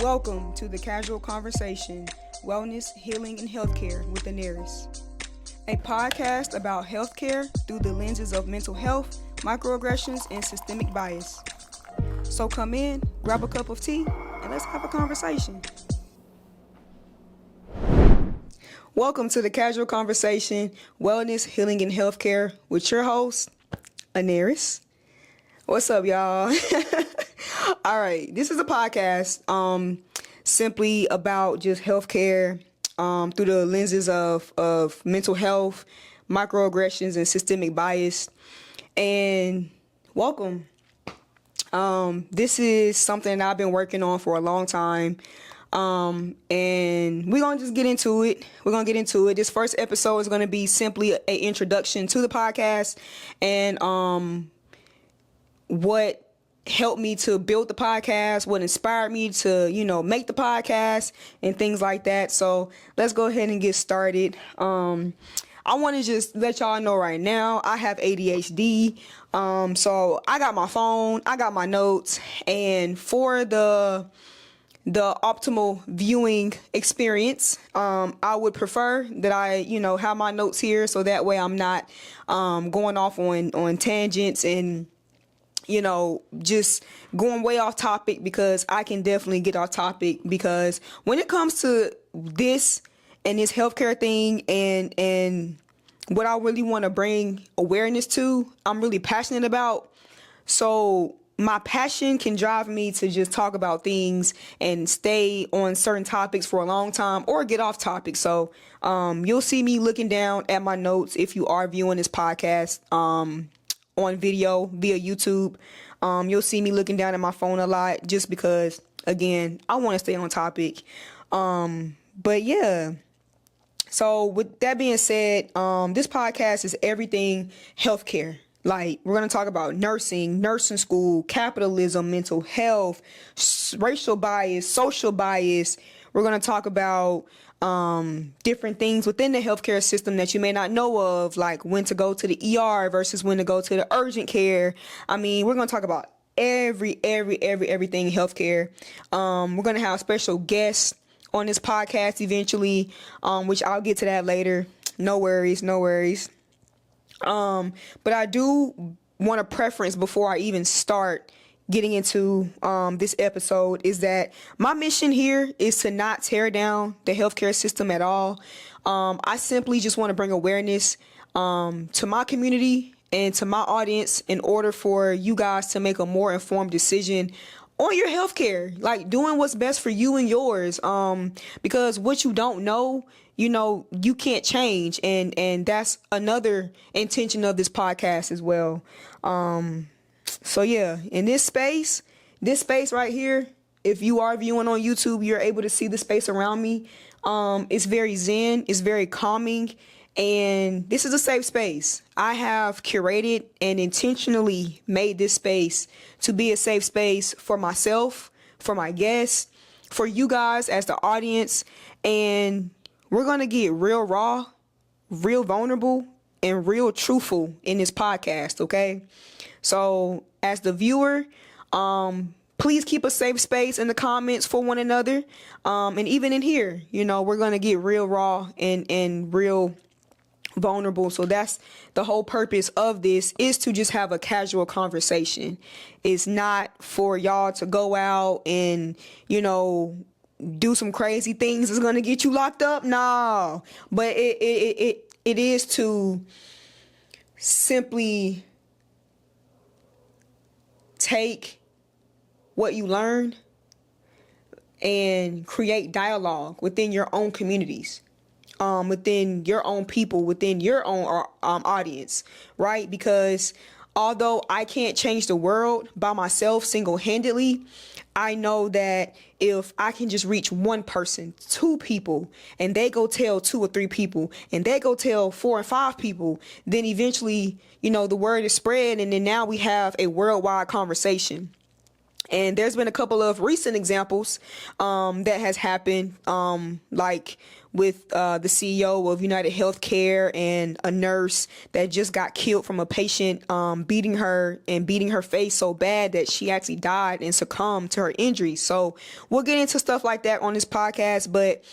Welcome to the Casual Conversation, Wellness, Healing, and Healthcare with Daenerys, a podcast about healthcare through the lenses of mental health, microaggressions, and systemic bias. So come in, grab a cup of tea, and let's have a conversation. Welcome to the Casual Conversation, Wellness, Healing, and Healthcare with your host, Daenerys. What's up, y'all? All right, this is a podcast simply about just healthcare through the lenses of mental health, microaggressions, and systemic bias. And welcome. This is something that I've been working on for a long time. And we're going to just get into it. This first episode is going to be simply an introduction to the podcast and what helped me to build the podcast, what inspired me to, make the podcast and things like that. So let's go ahead and get started. I want to just let y'all know right now, I have ADHD. So I got my phone, I got my notes, and for the optimal viewing experience, I would prefer that I, have my notes here so that way I'm not going off on tangents and just going way off topic, because I can definitely get off topic, because when it comes to this and this healthcare thing and what I really want to bring awareness to, I'm really passionate about. So my passion can drive me to just talk about things and stay on certain topics for a long time or get off topic. So you'll see me looking down at my notes if you are viewing this podcast on video via YouTube. You'll see me looking down at my phone a lot just because, again, I want to stay on topic. But yeah. So with that being said, this podcast is everything healthcare. Like, we're going to talk about nursing school, capitalism, mental health, racial bias, social bias. We're going to talk about different things within the healthcare system that you may not know of, like when to go to the ER versus when to go to the urgent care. I mean, we're going to talk about everything healthcare. We're going to have special guests on this podcast eventually, which I'll get to that later. No worries. But I do want to preference before I even start getting into this episode is that my mission here is to not tear down the healthcare system at all. I simply just want to bring awareness to my community and to my audience in order for you guys to make a more informed decision on your healthcare, like doing what's best for you and yours. Because what you don't know, you can't change. And that's another intention of this podcast as well. So yeah, in this space right here, if you are viewing on YouTube, you're able to see the space around me. It's very zen, it's very calming, and this is a safe space. I have curated and intentionally made this space to be a safe space for myself, for my guests, for you guys as the audience, and we're going to get real raw, real vulnerable, and real truthful in this podcast, okay? So as the viewer, please keep a safe space in the comments for one another. And even in here, we're going to get real raw and real vulnerable. So that's the whole purpose of this, is to just have a casual conversation. It's not for y'all to go out and, do some crazy things that's going to get you locked up. No, but it is to simply take what you learn and create dialogue within your own communities, within your own people, within your own audience, right? Because although I can't change the world by myself single-handedly, I know that if I can just reach one person, two people, and they go tell 2 or 3 people, and they go tell 4 and 5 people, then eventually, the word is spread, and then now we have a worldwide conversation. And there's been a couple of recent examples that has happened, like with the CEO of United Healthcare and a nurse that just got killed from a patient beating her face so bad that she actually died and succumbed to her injuries. So we'll get into stuff like that on this podcast, but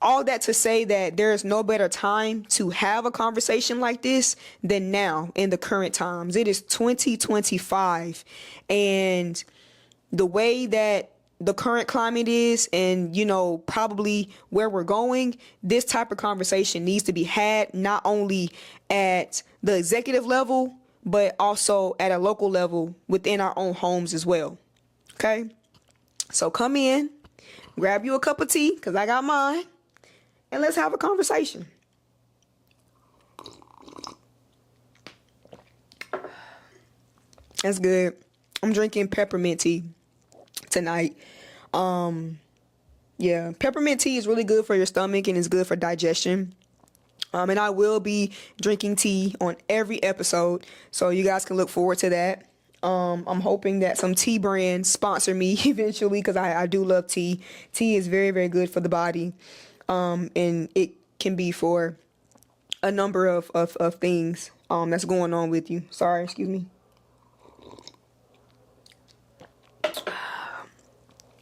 all that to say that there is no better time to have a conversation like this than now in the current times. It is 2025, and the way that the current climate is, and probably where we're going, this type of conversation needs to be had not only at the executive level, but also at a local level within our own homes as well. Okay? So come in, grab you a cup of tea, because I got mine, and let's have a conversation. That's good. I'm drinking peppermint tea tonight. Peppermint tea is really good for your stomach and it's good for digestion. And I will be drinking tea on every episode, so you guys can look forward to that. I'm hoping that some tea brands sponsor me eventually, because I do love tea. Tea is very, very good for the body. And it can be for a number of things that's going on with you. Sorry, excuse me.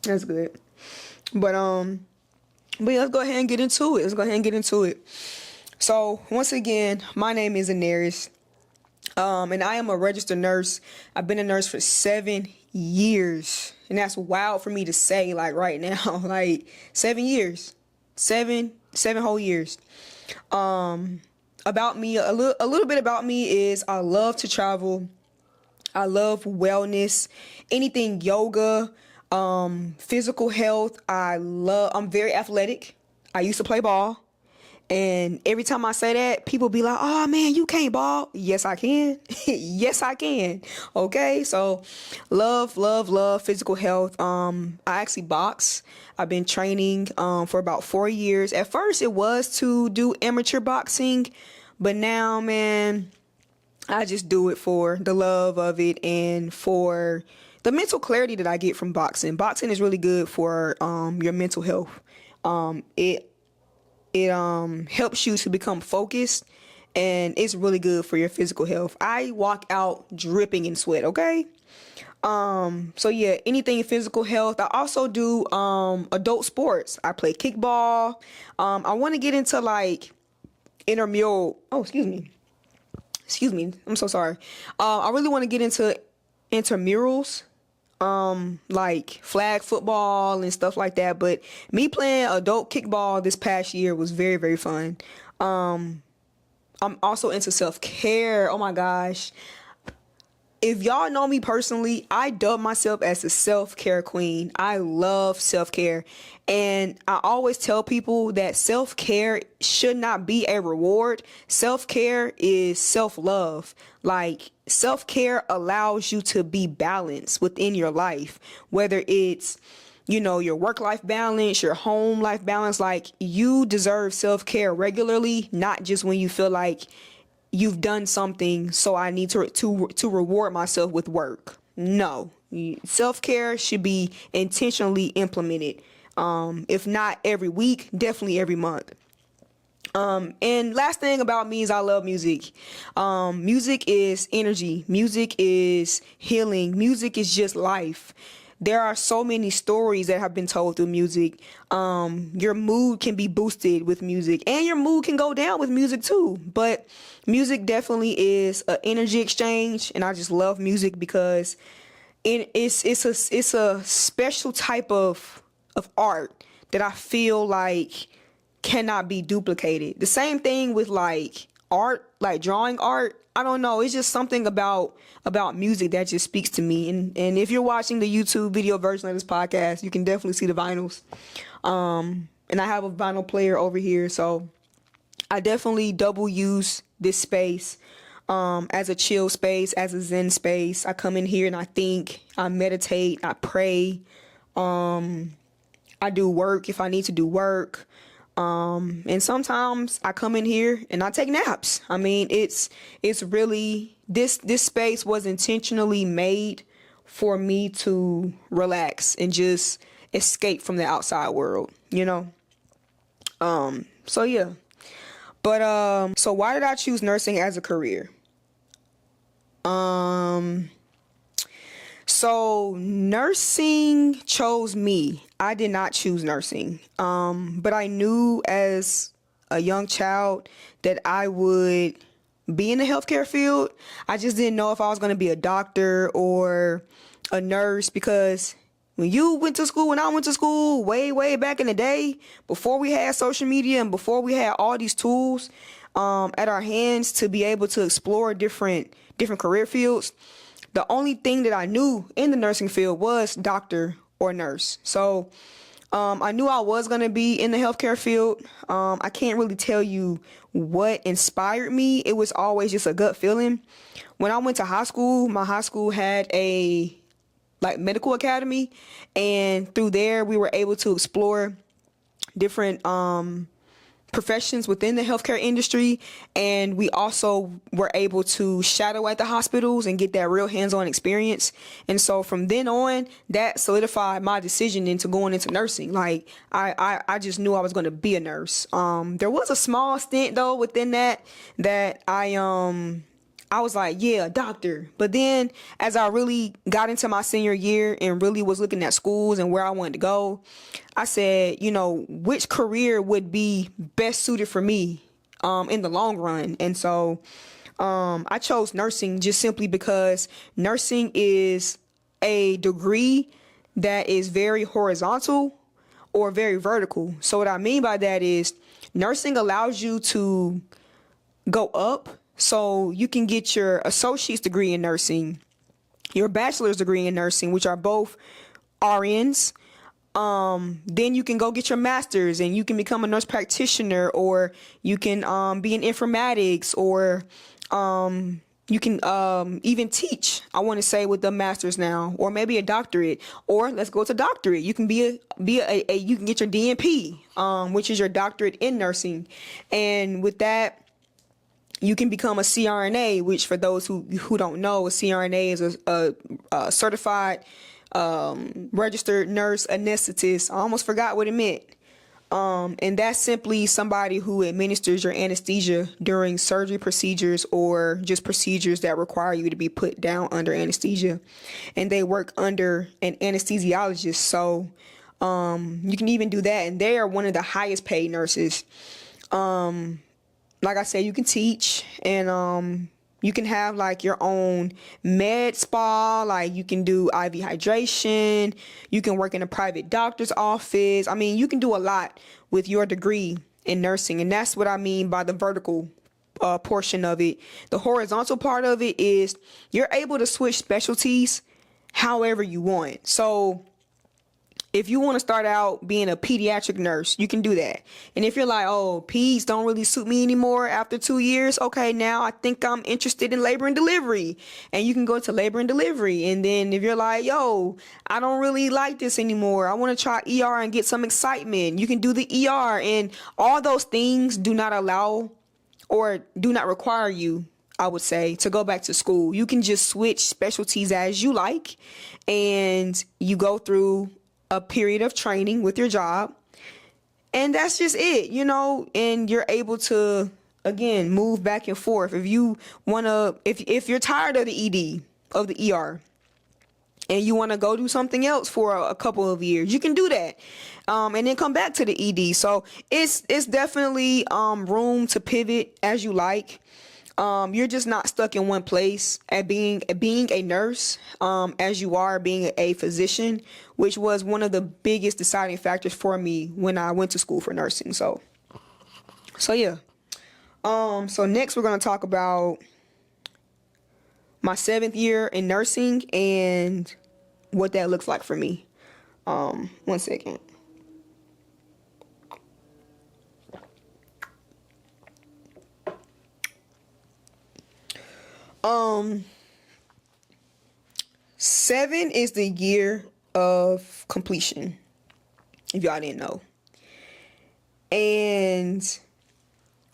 That's good. But yeah, let's go ahead and get into it. So once again, my name is Anaris. And I am a registered nurse. I've been a nurse for 7 years. And that's wild for me to say, like, right now. Like, 7 years. Seven whole years. About me, a little bit about me is I love to travel. I love wellness, anything yoga, physical health. I'm very athletic. I used to play ball. And every time I say that, people be like, oh man, you can't ball. Yes, I can. Yes, I can. Okay. So love physical health. I actually box. I've been training, for about 4 years. At first it was to do amateur boxing, but now, man, I just do it for the love of it and for the mental clarity that I get from boxing. Boxing is really good for your mental health. It helps you to become focused, and it's really good for your physical health. I walk out dripping in sweat, okay? So yeah, anything in physical health. I also do adult sports. I play kickball. I want to get into like intramural. Oh, excuse me. I'm so sorry. I really want to get into intramurals, like flag football and stuff like that. But me playing adult kickball this past year was very, very fun. I'm also into self-care. Oh my gosh. If y'all know me personally, I dub myself as the self-care queen. I love self-care. And I always tell people that self-care should not be a reward. Self-care is self-love. Like, self-care allows you to be balanced within your life, whether it's, your work-life balance, your home life balance. Like, you deserve self-care regularly, not just when you feel like you've done something, so I need to reward myself with work. No, self-care should be intentionally implemented. If not every week, definitely every month. And last thing about me is I love music. Music is energy. Music is healing. Music is just life. There are so many stories that have been told through music. Your mood can be boosted with music, and your mood can go down with music too. But music definitely is an energy exchange, and I just love music because it's a special type of art that I feel like cannot be duplicated. The same thing with like art, like drawing art. I don't know. It's just something about music that just speaks to me. And if you're watching the YouTube video version of this podcast, you can definitely see the vinyls. And I have a vinyl player over here, so I definitely double use this space as a chill space, as a zen space. I come in here and I think, I meditate, I pray. I do work if I need to do work. And sometimes I come in here and I take naps. I mean, it's really, this space was intentionally made for me to relax and just escape from the outside world, you know? So yeah. But so why did I choose nursing as a career? So nursing chose me. I did not choose nursing. But I knew as a young child that I would be in the healthcare field. I just didn't know if I was going to be a doctor or a nurse, because when I went to school way back in the day, before we had social media and before we had all these tools at our hands to be able to explore different career fields, the only thing that I knew in the nursing field was doctor or nurse. So I knew I was going to be in the healthcare field. I can't really tell you what inspired me. It was always just a gut feeling. When I went to high school, my high school had a medical academy, and through there we were able to explore different professions within the healthcare industry, and we also were able to shadow at the hospitals and get that real hands-on experience. And so from then on, that solidified my decision into going into nursing. Like I just knew I was going to be a nurse. There was a small stint though within that I was like, yeah, doctor. But then as I really got into my senior year and really was looking at schools and where I wanted to go, I said, which career would be best suited for me in the long run? And so I chose nursing just simply because nursing is a degree that is very horizontal or very vertical. So what I mean by that is nursing allows you to go up. So you can get your associate's degree in nursing, your bachelor's degree in nursing, which are both RNs. Then you can go get your master's and you can become a nurse practitioner, or you can be in informatics, or you can even teach, I want to say, with the master's now, or maybe a doctorate, or let's go to doctorate. You can you can get your DNP, which is your doctorate in nursing. And with that, you can become a CRNA, which for those who don't know, a CRNA is a certified registered nurse anesthetist. I almost forgot what it meant. And that's simply somebody who administers your anesthesia during surgery procedures or just procedures that require you to be put down under anesthesia. And they work under an anesthesiologist. So you can even do that. And they are one of the highest paid nurses. Like I said, you can teach, and you can have like your own med spa. Like you can do IV hydration. You can work in a private doctor's office. I mean, you can do a lot with your degree in nursing. And that's what I mean by the vertical portion of it. The horizontal part of it is you're able to switch specialties however you want. So if you want to start out being a pediatric nurse, you can do that. And if you're like, oh, peds don't really suit me anymore after 2 years, okay, now I think I'm interested in labor and delivery. And you can go to labor and delivery. And then if you're like, yo, I don't really like this anymore, I want to try ER and get some excitement, you can do the ER. And all those things do not allow or do not require you, I would say, to go back to school. You can just switch specialties as you like, and you go through a period of training with your job, and that's just it, and you're able to, again, move back and forth. If you want to, if you're tired of the ED, of the ER, and you want to go do something else for a couple of years, you can do that, and then come back to the ED. So it's definitely room to pivot as you like. You're just not stuck in one place at being a nurse, as you are being a physician, which was one of the biggest deciding factors for me when I went to school for nursing. So yeah. So next we're going to talk about my 7th year in nursing and what that looks like for me. 1 second. Seven is the year of completion, if y'all didn't know. And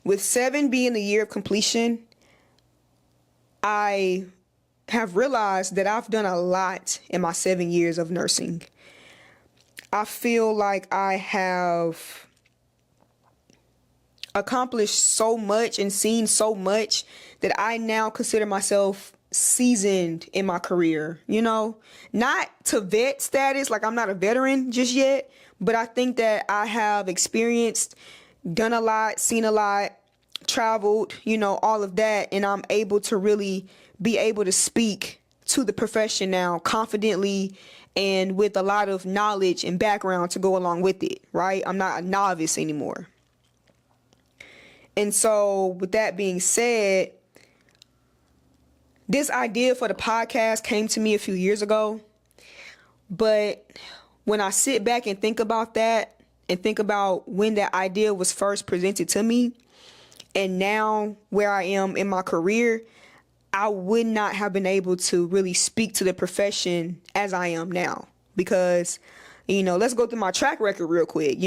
with 7 being the year of completion, I have realized that I've done a lot in my 7 years of nursing. I feel like I have accomplished so much and seen so much that I now consider myself seasoned in my career, not to vet status, like I'm not a veteran just yet, but I think that I have experienced, done a lot, seen a lot, traveled, all of that, and I'm able to really be able to speak to the profession now confidently and with a lot of knowledge and background to go along with it, right? I'm not a novice anymore. And so with that being said, this idea for the podcast came to me a few years ago, but when I sit back and think about that and think about when that idea was first presented to me and now where I am in my career, I would not have been able to really speak to the profession as I am now because, let's go through my track record real quick.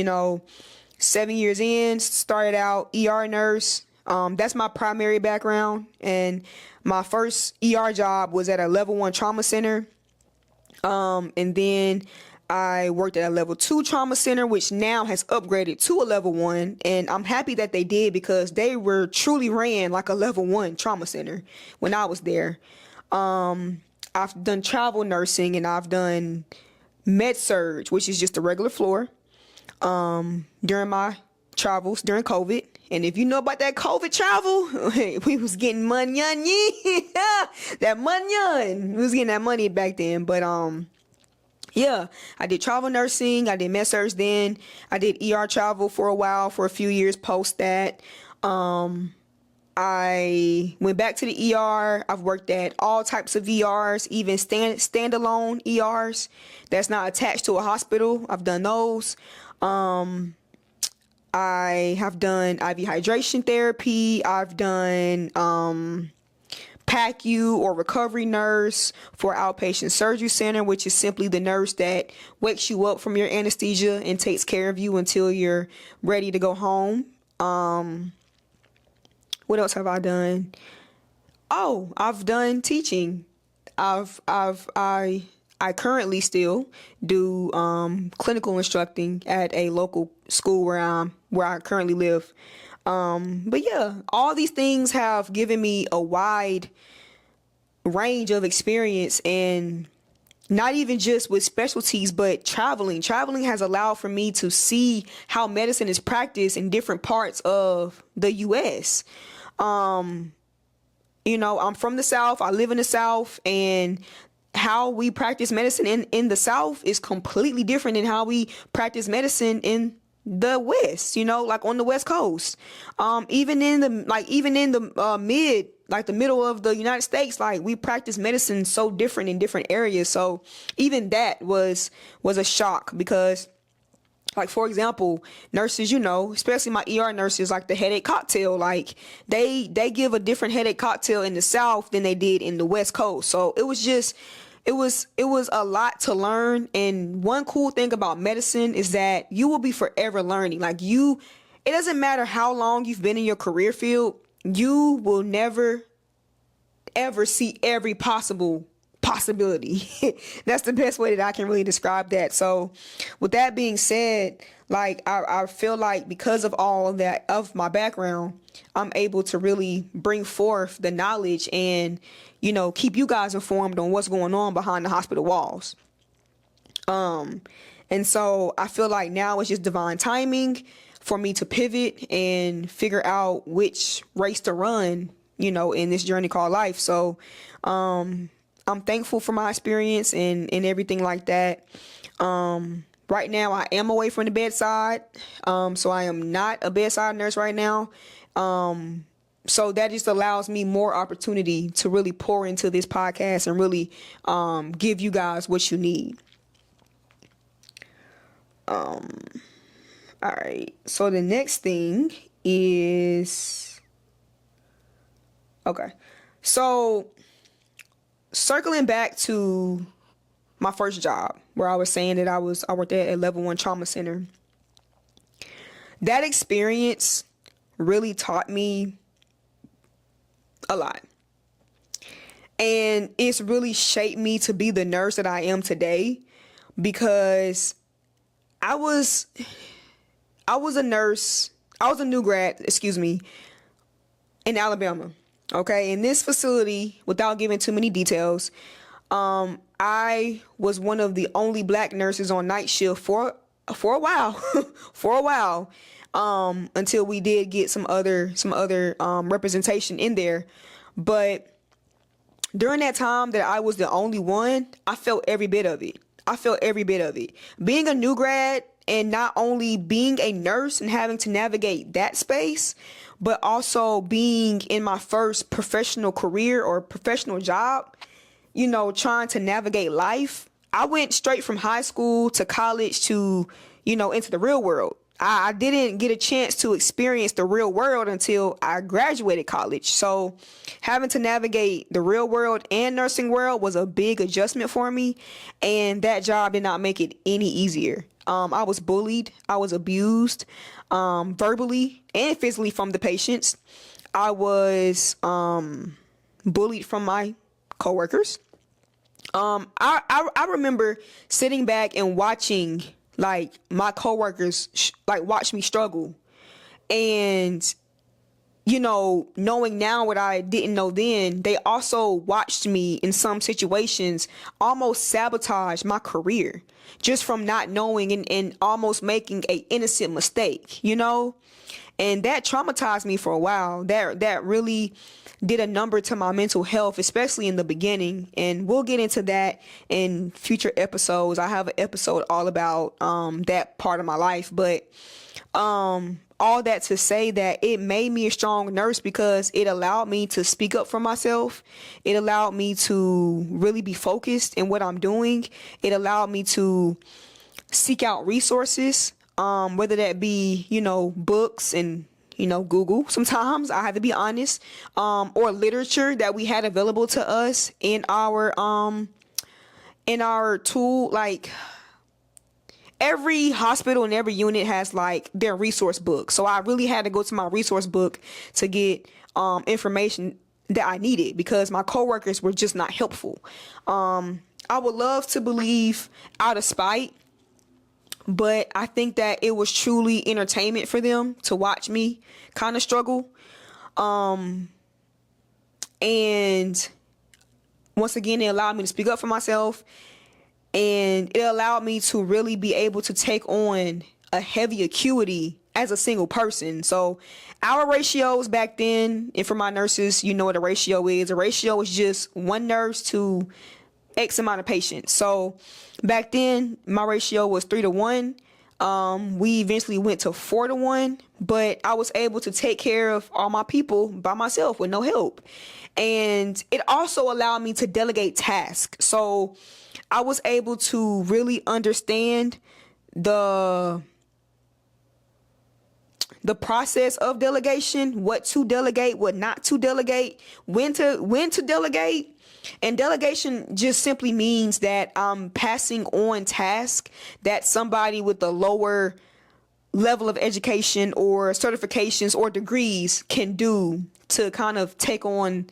7 years in, started out ER nurse. That's my primary background. And my first ER job was at a level 1 trauma center. And then I worked at a level 2 trauma center, which now has upgraded to a level 1. And I'm happy that they did because they were truly ran like a level 1 trauma center when I was there. I've done travel nursing and I've done med surge, which is just a regular floor, during my travels during COVID. And if you know about that COVID travel, we was getting money on that money. We was getting that money back then. But yeah, I did travel nursing. I did med surg then. I did ER travel for a while, for a few years post that. I went back to the ER. I've worked at all types of ERs, even standalone ERs that's not attached to a hospital. I've done those. I have done IV hydration therapy. I've done PACU or recovery nurse for outpatient surgery center, which is simply the nurse that wakes you up from your anesthesia and takes care of you until you're ready to go home. What else have I done? Oh, I've done teaching. I currently still do clinical instructing at a local school where I currently live. But yeah, all these things have given me a wide range of experience, and not even just with specialties, but traveling. Traveling has allowed for me to see how medicine is practiced in different parts of the U.S. I'm from the South. I live in the South, and how we practice medicine in the South is completely different than how we practice medicine in the West, like on the West Coast. Even in the middle of the United States, like we practice medicine so different in different areas. So even that was a shock because, like, for example, nurses, especially my ER nurses, like the headache cocktail, like they give a different headache cocktail in the South than they did in the West Coast. So it was a lot to learn. And one cool thing about medicine is that you will be forever learning. Like it doesn't matter how long you've been in your career field, you will never ever see every possibility. That's the best way that I can really describe that. So with that being said, like I feel like because of all of that, of my background, I'm able to really bring forth the knowledge and, keep you guys informed on what's going on behind the hospital walls. And so I feel like now it's just divine timing for me to pivot and figure out which race to run, in this journey called life. So, I'm thankful for my experience and everything like that. Right now I am away from the bedside. So I am not a bedside nurse right now. So that just allows me more opportunity to really pour into this podcast and really give you guys what you need. All right. So the next thing is, okay. So circling back to my first job where I was saying that I worked at a level 1 trauma center. That experience really taught me a lot. And it's really shaped me to be the nurse that I am today, because I was a nurse. I was a new grad, in Alabama. Okay, in this facility, without giving too many details, I was one of the only black nurses on night shift for a while, for a while, until we did get some other representation in there. But during that time that I was the only one, I felt every bit of it. Being a new grad, and not only being a nurse and having to navigate that space, but also being in my first professional career or professional job, trying to navigate life. I went straight from high school to college to, into the real world. I didn't get a chance to experience the real world until I graduated college. So having to navigate the real world and nursing world was a big adjustment for me. And that job did not make it any easier. I was bullied. I was abused, verbally and physically from the patients. I was bullied from my coworkers. I remember sitting back and watching my coworkers watch me struggle, and knowing now what I didn't know then, they also watched me in some situations almost sabotage my career just from not knowing and almost making a innocent mistake, and that traumatized me for a while. That really did a number to my mental health, especially in the beginning. And we'll get into that in future episodes. I have an episode all about that part of my life. But all that to say that it made me a strong nurse, because it allowed me to speak up for myself. It allowed me to really be focused in what I'm doing. It allowed me to seek out resources, whether that be, books and Google. Sometimes I have to be honest, or literature that we had available to us in our tool. Like, every hospital and every unit has their resource book. So I really had to go to my resource book to get information that I needed, because my coworkers were just not helpful. I would love to believe out of spite, but I think that it was truly entertainment for them to watch me kind of struggle. And once again, it allowed me to speak up for myself, and it allowed me to really be able to take on a heavy acuity as a single person. So our ratios back then, and for my nurses, you know what a ratio is. A ratio is just one nurse to X amount of patients. So back then, my ratio was 3-to-1. We eventually went to 4-to-1, but I was able to take care of all my people by myself with no help. And it also allowed me to delegate tasks. So I was able to really understand the process of delegation, what to delegate, what not to delegate, when to delegate. And delegation just simply means that I'm passing on tasks that somebody with a lower level of education or certifications or degrees can do to kind of take on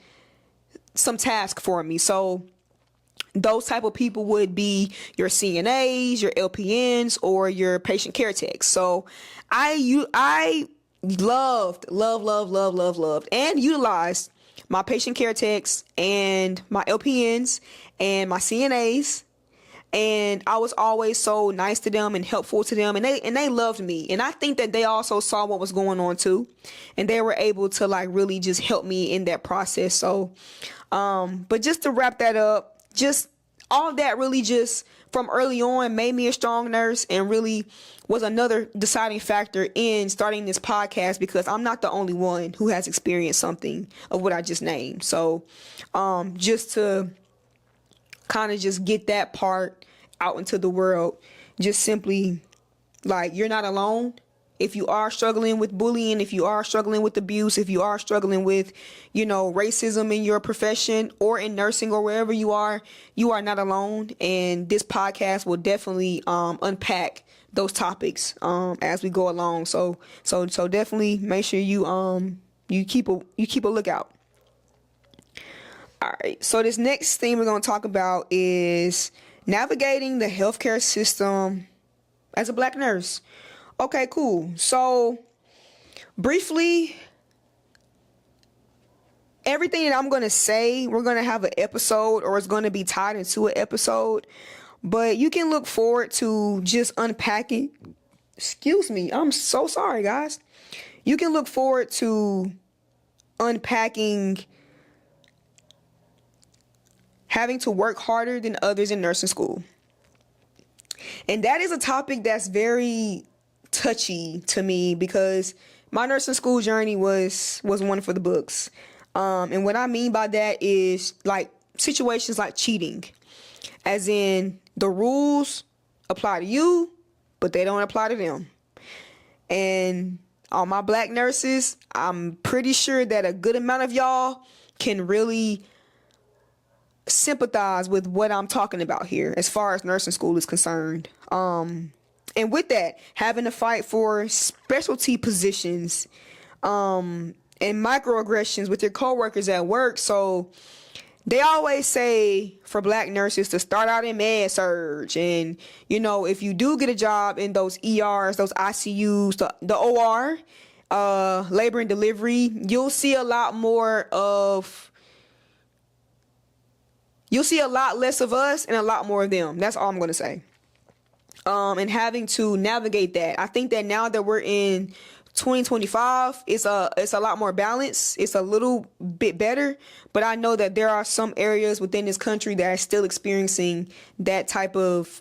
some task for me. So those type of people would be your CNAs, your LPNs, or your patient care techs. So I loved and utilized my patient care techs and my LPNs and my CNAs, and I was always so nice to them and helpful to them, and they loved me. And I think that they also saw what was going on too, and they were able to really just help me in that process. So but just to wrap that up, just all of that really just from early on made me a strong nurse, and really was another deciding factor in starting this podcast, because I'm not the only one who has experienced something of what I just named. So just to kind of just get that part out into the world, just simply you're not alone. If you are struggling with bullying, if you are struggling with abuse, if you are struggling with, racism in your profession or in nursing or wherever you are not alone. And this podcast will definitely unpack those topics as we go along. So definitely make sure you keep a lookout. All right. So this next thing we're going to talk about is navigating the healthcare system as a Black nurse. Okay, cool. So briefly, everything that I'm going to say, we're going to have an episode, or it's going to be tied into an episode. But you can look forward to just unpacking. Excuse me. I'm so sorry, guys. You can look forward to unpacking having to work harder than others in nursing school. And that is a topic that's very touchy to me, because my nursing school journey was one for the books. And what I mean by that is like situations like cheating, as in the rules apply to you, but they don't apply to them. And all my Black nurses, I'm pretty sure that a good amount of y'all can really sympathize with what I'm talking about here as far as nursing school is concerned. And with that, having to fight for specialty positions, and microaggressions with your coworkers at work. So they always say for Black nurses to start out in med surg, and you know, if you do get a job in those ERs, those ICUs, the OR, labor and delivery, you'll see a lot less of us and a lot more of them. That's all I'm going to say. And having to navigate that, I think that now that we're in 2025, it's a lot more balanced. It's a little bit better, but I know that there are some areas within this country that are still experiencing that type of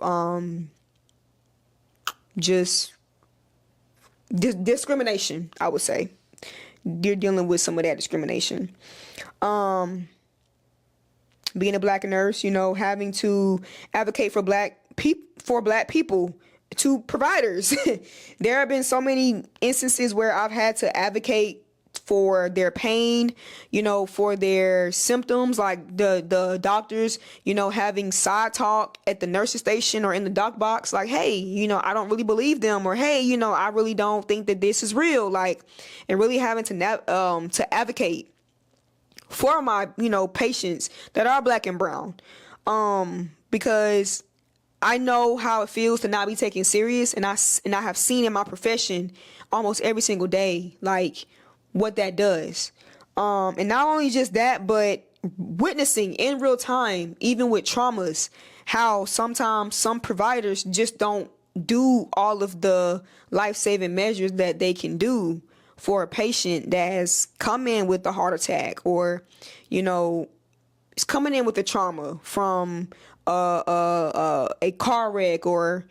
discrimination, I would say. You're dealing with some of that discrimination. Being a Black nurse, you know, having to advocate for Black people to providers. There have been so many instances where I've had to advocate for their pain, you know, for their symptoms, like the doctors, you know, having side talk at the nurse's station or in the doc box, like, hey, you know, I don't really believe them, or hey, you know, I really don't think that this is real, like, and really having to advocate for my, you know, patients that are Black and brown, because I know how it feels to not be taken serious, and I have seen in my profession almost every single day, like, what that does. And not only just that, but witnessing in real time, even with traumas, how sometimes some providers just don't do all of the life-saving measures that they can do for a patient that has come in with a heart attack, or, you know, is coming in with a trauma from a car wreck, or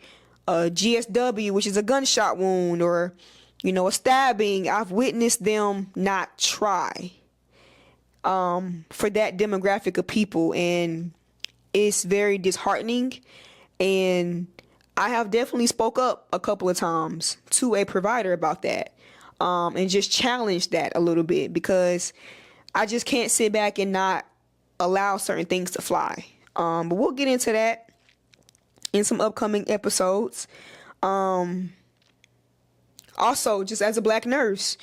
a GSW, which is a gunshot wound, or, you know, a stabbing. I've witnessed them not try for that demographic of people, and it's very disheartening. And I have definitely spoke up a couple of times to a provider about that, and just challenged that a little bit, because I just can't sit back and not allow certain things to fly. But we'll get into that in some upcoming episodes. Also, just as a Black nurse,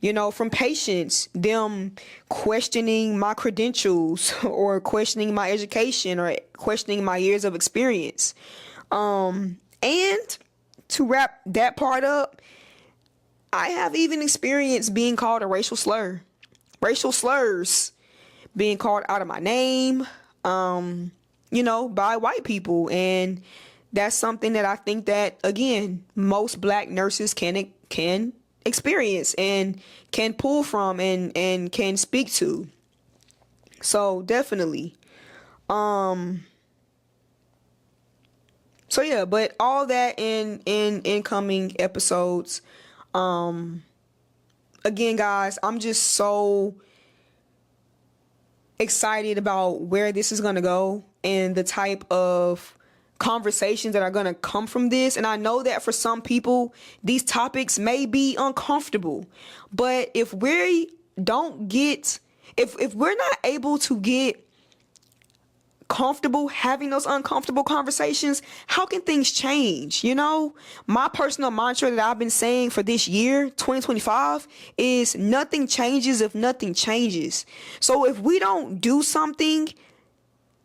you know, from patients, them questioning my credentials or questioning my education or questioning my years of experience. And to wrap that part up, I have even experienced being called a racial slur. Racial slurs being called out of my name, you know, by white people. And that's something that I think that, again, most Black nurses can experience and can pull from and can speak to. So definitely. So yeah, but all that in incoming episodes. Again, guys, I'm just so excited about where this is going to go and the type of conversations that are going to come from this. And I know that for some people, these topics may be uncomfortable, but if we're not able to get comfortable having those uncomfortable conversations, how can things change? You know, my personal mantra that I've been saying for this year, 2025, is nothing changes if nothing changes. So if we don't do something,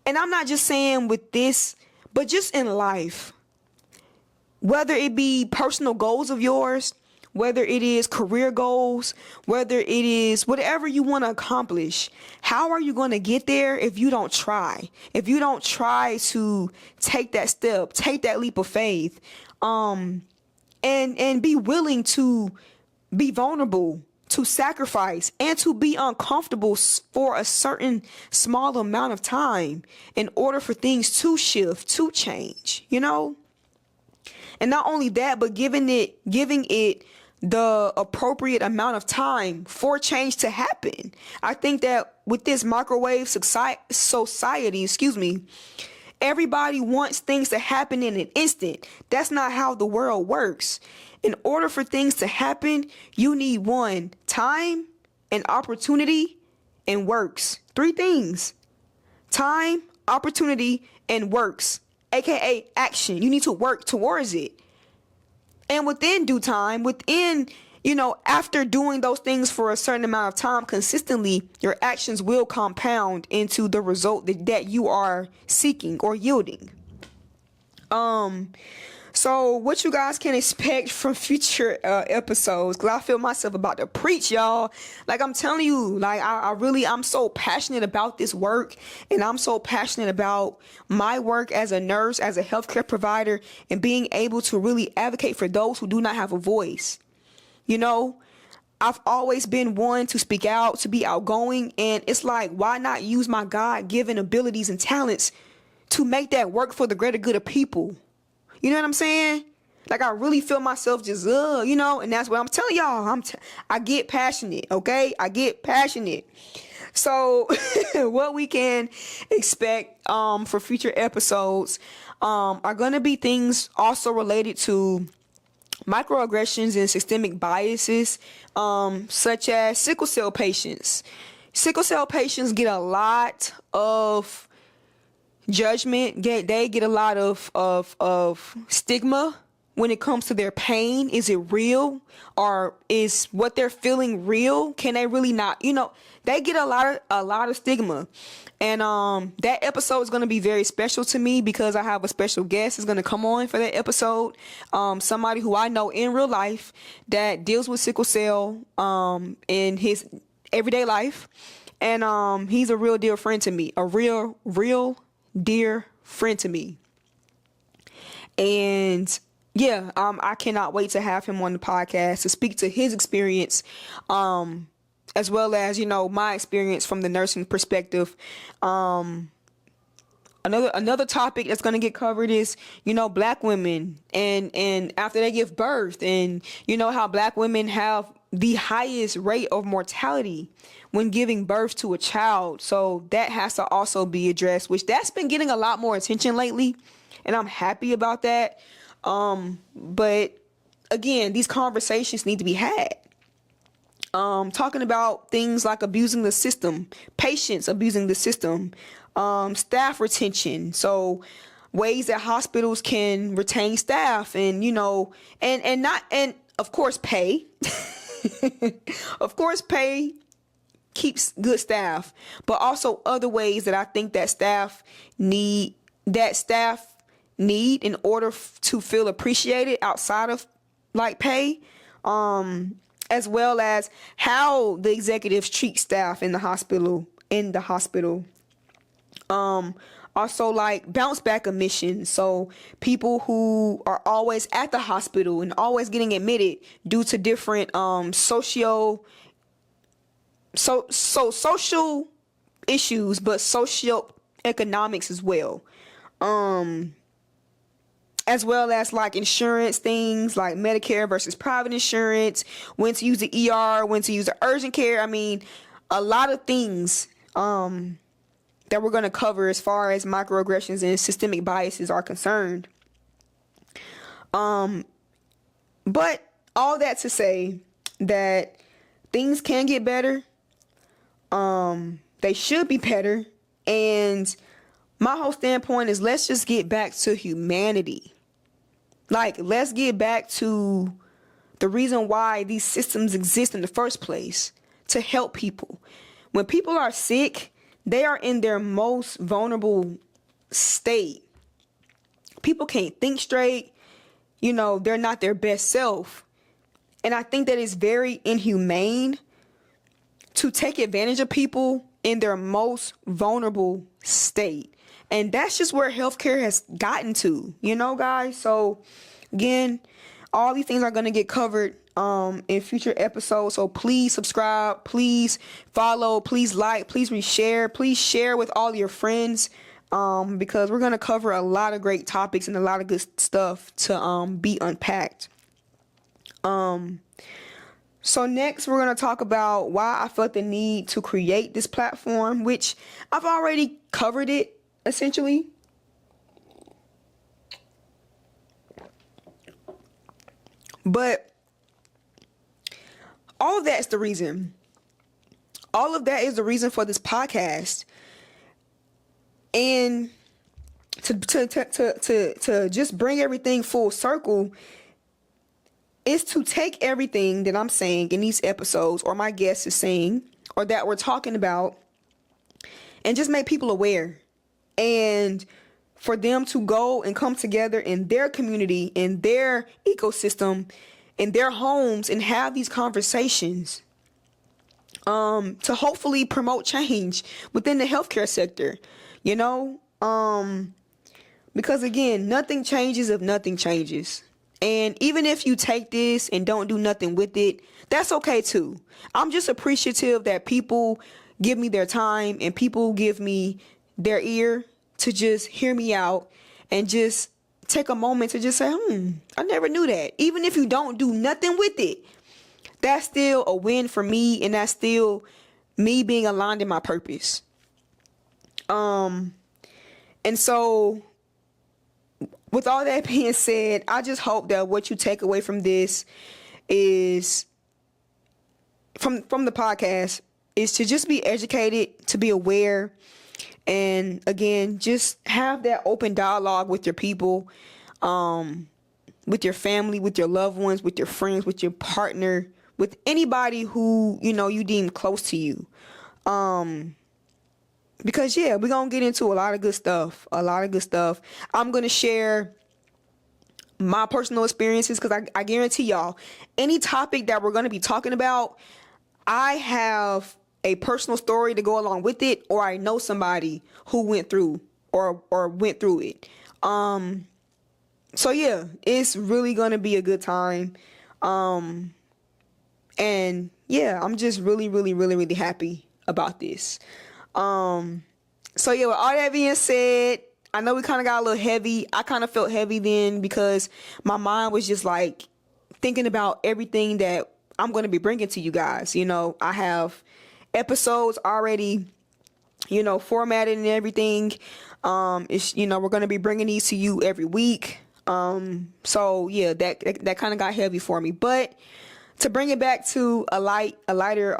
and I'm not just saying with this, but just in life, whether it be personal goals of yours, whether it is career goals, whether it is whatever you want to accomplish, how are you going to get there if you don't try? If you don't try to take that step, take that leap of faith, and be willing to be vulnerable, to sacrifice, and to be uncomfortable for a certain small amount of time in order for things to shift, to change, you know? And not only that, but giving it the appropriate amount of time for change to happen. I think that with this microwave society, everybody wants things to happen in an instant. That's not how the world works. In order for things to happen, you need one, time and opportunity and works. 3 things: time, opportunity, and works, aka action. You need to work towards it. And within due time, after doing those things for a certain amount of time consistently, your actions will compound into the result that you are seeking or yielding. So what you guys can expect from future episodes, because I feel myself about to preach, y'all. Like, I'm telling you, like, I'm so passionate about this work, and I'm so passionate about my work as a nurse, as a healthcare provider, and being able to really advocate for those who do not have a voice. You know, I've always been one to speak out, to be outgoing, and it's like, why not use my God-given abilities and talents to make that work for the greater good of people? You know what I'm saying? Like, I really feel myself just, and that's what I'm telling y'all. I get passionate, okay? I get passionate. So what we can expect for future episodes are going to be things also related to microaggressions and systemic biases, such as sickle cell patients. Sickle cell patients get a lot of judgment. They get a lot of stigma when it comes to their pain. Is it real, or is what they're feeling real? Can they really not? They get a lot of stigma. And that episode is going to be very special to me because I have a special guest is going to come on for that episode. Somebody who I know in real life that deals with sickle cell in his everyday life, and he's a real dear friend to me. A real dear friend to me. And yeah, I cannot wait to have him on the podcast to speak to his experience, as well as, my experience from the nursing perspective. Another topic that's going to get covered is, Black women and after they give birth, and how Black women have the highest rate of mortality when giving birth to a child. So that has to also be addressed, which that's been getting a lot more attention lately, and I'm happy about that. But again, these conversations need to be had. Talking about things like abusing the system, patients abusing the system, staff retention. So ways that hospitals can retain staff, and and of course pay. Of course, pay keeps good staff, but also other ways that I think that staff need in order to feel appreciated outside of like pay, as well as how the executives treat staff in the hospital. Also, like bounce back admissions. So people who are always at the hospital and always getting admitted due to different social issues, but socioeconomics as well. As well as like insurance things like Medicare versus private insurance, when to use the ER, when to use the urgent care. I mean, a lot of things that we're going to cover as far as microaggressions and systemic biases are concerned. But all that to say that things can get better. They should be better. And my whole standpoint is let's just get back to humanity. Like, let's get back to the reason why these systems exist in the first place, to help people. When people are sick, they are in their most vulnerable state. People can't think straight. You know, they're not their best self. And I think that it's very inhumane to take advantage of people in their most vulnerable state. And that's just where healthcare has gotten to, you know, guys. So again, all these things are going to get covered in future episodes. So please subscribe, please follow, please like, please reshare, please share with all your friends, because we're going to cover a lot of great topics and a lot of good stuff to be unpacked. So next we're going to talk about why I felt the need to create this platform, which I've already covered it essentially. But all of that is the reason. All of that is the reason for this podcast. And to just bring everything full circle is to take everything that I'm saying in these episodes, or my guest is saying, or that we're talking about, and just make people aware. And for them to go and come together in their community, in their ecosystem, in their homes, and have these conversations to hopefully promote change within the healthcare sector, you know, because again, nothing changes if nothing changes. And even if you take this and don't do nothing with it, that's okay too. I'm just appreciative that people give me their time and people give me their ear to just hear me out and just take a moment to just say, I never knew that. Even if you don't do nothing with it, that's still a win for me, and that's still me being aligned in my purpose. And so with all that being said, I just hope that what you take away from this is from the podcast is to just be educated, to be aware, and again, just have that open dialogue with your people, with your family, with your loved ones, with your friends, with your partner, with anybody who, you know, you deem close to you. Because yeah, we're going to get into a lot of good stuff, I'm going to share my personal experiences, because I guarantee y'all, any topic that we're going to be talking about, I have a personal story to go along with it, or I know somebody who went through or went through it. So yeah, it's really going to be a good time. And yeah, I'm just really happy about this. So yeah, with all that being said, I know we kind of got a little heavy. I kind of felt heavy then because my mind was just like thinking about everything that I'm going to be bringing to you guys. You know, I have episodes already, you know, formatted and everything. It's, you know, we're going to be bringing these to you every week. So yeah, that kind of got heavy for me, but to bring it back to a lighter,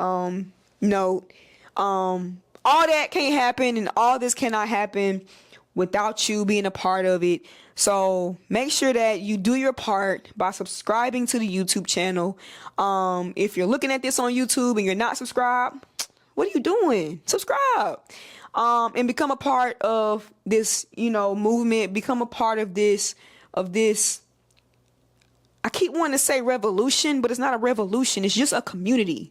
note, all that can't happen and all this cannot happen without you being a part of it. So make sure that you do your part by subscribing to the YouTube channel. If you're looking at this on YouTube and you're not subscribed, what are you doing? Subscribe. And become a part of this, you know, movement, become a part of this, I keep wanting to say revolution, but it's not a revolution. It's just a community.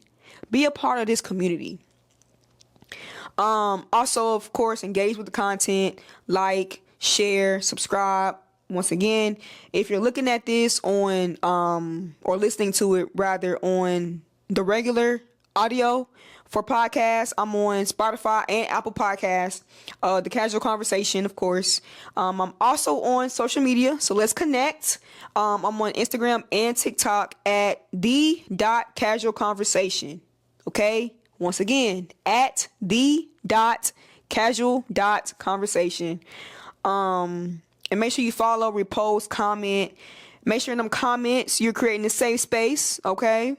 Be a part of this community. Also, of course, engage with the content, like, share, subscribe. Once again, if you're looking at this on, or listening to it rather on the regular audio for podcasts, I'm on Spotify and Apple Podcasts, The Casual Conversation, of course. I'm also on social media, so let's connect. I'm on Instagram and TikTok at the.casualconversation. Okay? Once again, at the.casual.conversation. And make sure you follow, repost, comment. Make sure in them comments you're creating a safe space, okay?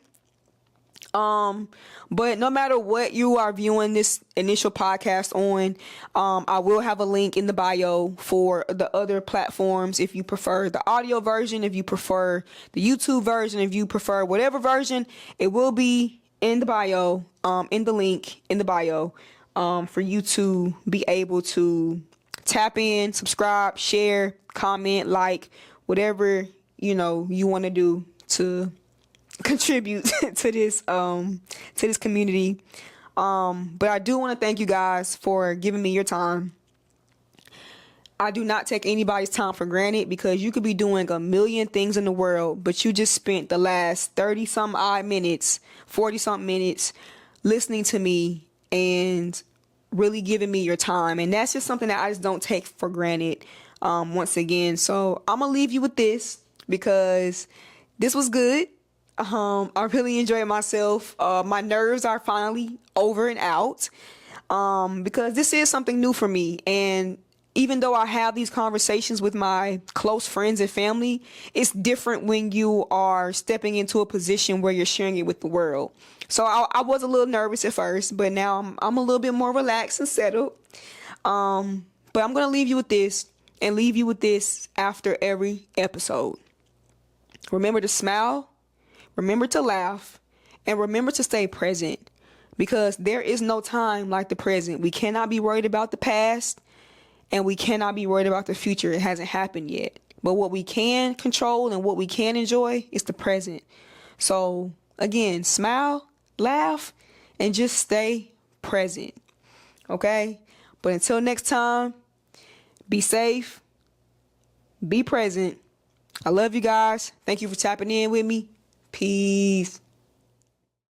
But no matter what you are viewing this initial podcast on, I will have a link in the bio for the other platforms. If you prefer the audio version, if you prefer the YouTube version, if you prefer whatever version, it will be in the bio, in the link in the bio, for you to be able to tap in, subscribe, share, comment, like, whatever, you want to do to contribute to this community. But I do want to thank you guys for giving me your time. I do not take anybody's time for granted, because you could be doing a million things in the world, but you just spent the last 30 some odd minutes, 40 something minutes listening to me and really giving me your time. And that's just something that I just don't take for granted, once again. So I'm gonna leave you with this, because this was good. I really enjoyed myself. My nerves are finally over and out, because this is something new for me. And even though I have these conversations with my close friends and family, it's different when you are stepping into a position where you're sharing it with the world. So I was a little nervous at first, but now I'm a little bit more relaxed and settled. But I'm going to leave you with this, and leave you with this after every episode. Remember to smile. Remember to laugh, and remember to stay present, because there is no time like the present. We cannot be worried about the past, and we cannot be worried about the future. It hasn't happened yet. But what we can control and what we can enjoy is the present. So again, smile, laugh, and just stay present. Okay? But until next time, be safe, be present. I love you guys. Thank you for tapping in with me. Peace.